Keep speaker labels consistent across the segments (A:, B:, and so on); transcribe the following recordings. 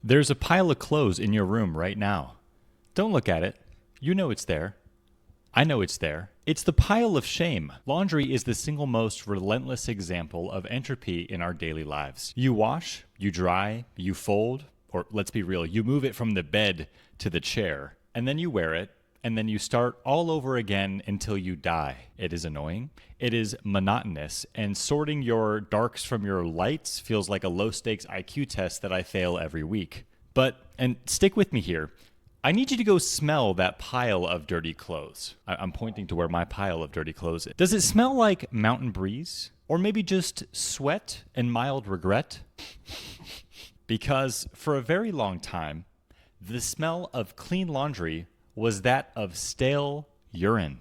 A: There's a pile of clothes in your room right now. Don't look at it. You know it's there. I know it's there. It's the pile of shame. Laundry is the single most relentless example of entropy in our daily lives. You wash, you dry, you fold, or let's be real, you move it from the bed to the chair, and then you wear it, and then you start all over again until you die. It is annoying. It is monotonous, and sorting your darks from your lights feels like a low-stakes IQ test that I fail every week. And stick with me here, I need you to go smell that pile of dirty clothes. I'm pointing to where my pile of dirty clothes is. Does it smell like mountain breeze? Or maybe just sweat and mild regret? Because for a very long time, the smell of clean laundry was that of stale urine.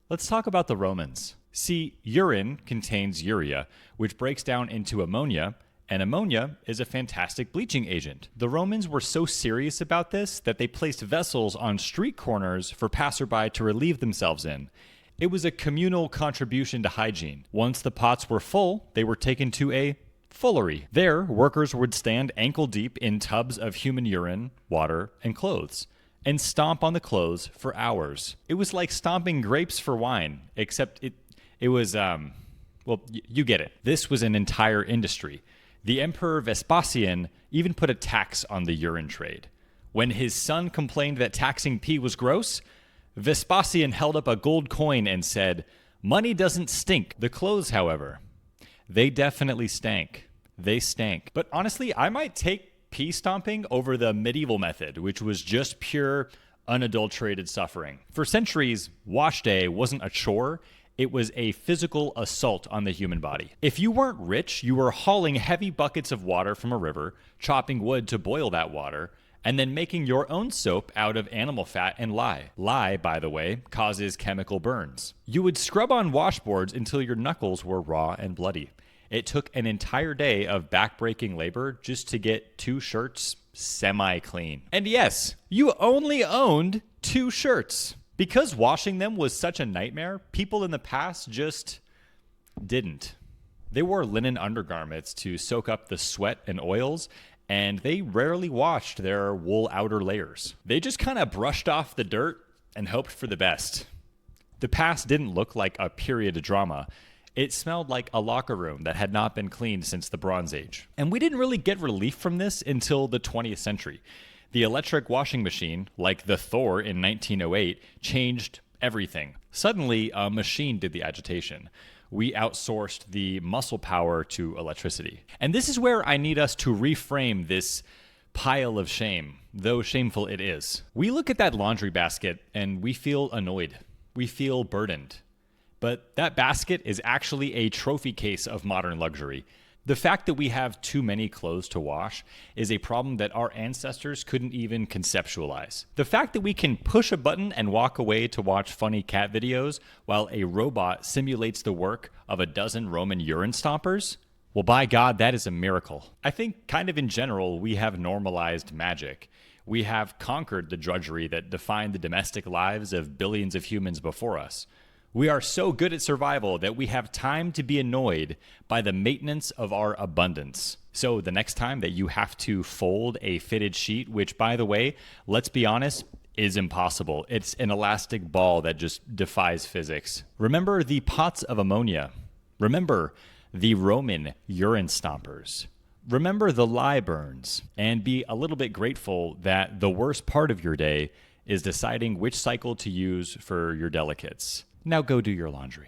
A: Let's talk about the Romans. See, urine contains urea, which breaks down into ammonia, and ammonia is a fantastic bleaching agent. The Romans were so serious about this that they placed vessels on street corners for passerby to relieve themselves in. It was a communal contribution to hygiene. Once the pots were full, they were taken to a fullery. There, workers would stand ankle deep in tubs of human urine, water, and clothes, and stomp on the clothes for hours. It was like stomping grapes for wine, except it was, you get it. This was an entire industry. The Emperor Vespasian even put a tax on the urine trade. When his son complained that taxing pee was gross, Vespasian held up a gold coin and said, "Money doesn't stink. The clothes, however, they definitely stank. They stank." But honestly, I might take pee stomping over the medieval method, which was just pure, unadulterated suffering. For centuries, wash day wasn't a chore. It was a physical assault on the human body. If you weren't rich, you were hauling heavy buckets of water from a river, chopping wood to boil that water, and then making your own soap out of animal fat and lye. Lye, by the way, causes chemical burns. You would scrub on washboards until your knuckles were raw and bloody. It took an entire day of back-breaking labor just to get 2 shirts semi-clean. And yes, you only owned 2 shirts. Because washing them was such a nightmare, people in the past just didn't. They wore linen undergarments to soak up the sweat and oils, and they rarely washed their wool outer layers. They just kind of brushed off the dirt and hoped for the best. The past didn't look like a period drama. It smelled like a locker room that had not been cleaned since the Bronze Age. And we didn't really get relief from this until the 20th century. The electric washing machine, like the Thor in 1908, changed everything. Suddenly, a machine did the agitation. We outsourced the muscle power to electricity. And this is where I need us to reframe this pile of shame, though shameful it is. We look at that laundry basket and we feel annoyed. We feel burdened. But that basket is actually a trophy case of modern luxury. The fact that we have too many clothes to wash is a problem that our ancestors couldn't even conceptualize. The fact that we can push a button and walk away to watch funny cat videos while a robot simulates the work of a dozen Roman urine stompers, well, by God, that is a miracle. I think kind of in general, we have normalized magic. We have conquered the drudgery that defined the domestic lives of billions of humans before us. We are so good at survival that we have time to be annoyed by the maintenance of our abundance. So the next time that you have to fold a fitted sheet, which, by the way, let's be honest, is impossible. It's an elastic ball that just defies physics. Remember the pots of ammonia. Remember the Roman urine stompers. Remember the lye burns. And be a little bit grateful that the worst part of your day is deciding which cycle to use for your delicates. Now go do your laundry.